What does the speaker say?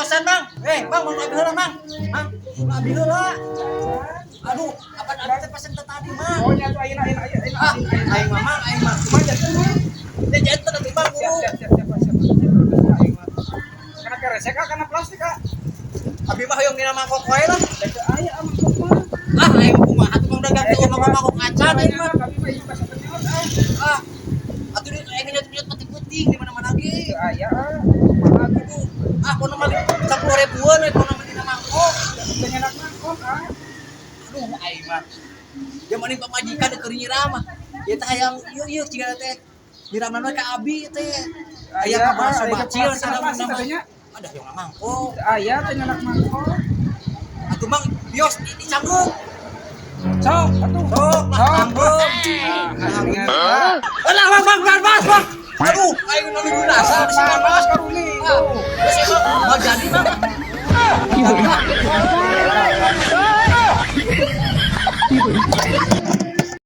tosan Mang. Bang mau ambil heula Mang. Mang, mau ambil heula. Aduh, apa ada pesen tadi Mang? Oh nya tuh ayeuna. Aing Mamang, aing mah. Cuma jangan mah. Dia jantan atuh Bang. Siap. Karena keresek karena plastik kak. Abi mah hoyong dina mangkok wae lah. Teu aya mangkok mah. Aing kumaha atuh Mang dagang teh mangkok acan aing mah. Kami mah ieu pas penyaut. Atuh aing nyet-nyet penting-penting di mana-mana ge. Teu aya. Kumaha tuh? Kono mah 10 ribuan we kono mah dina mangkok. Teu nyenak mangkok ah. Aduh aing mah. Yang mending pamajikan keur nyiram mah. Ieu teh hayang ieu ciga teh. Nyiramna mah ka abi teh. Aya ka basa bacil sana namanya. Ada yang mangkok. Teu aya teu nyenak mangkok. Atuh Mang bios dicanggung. Sok atuh. Sok canggung. Alah Bang. Aduh, aing nu dirasa di sini Mas karuni. Geus emang mau jadi Bang.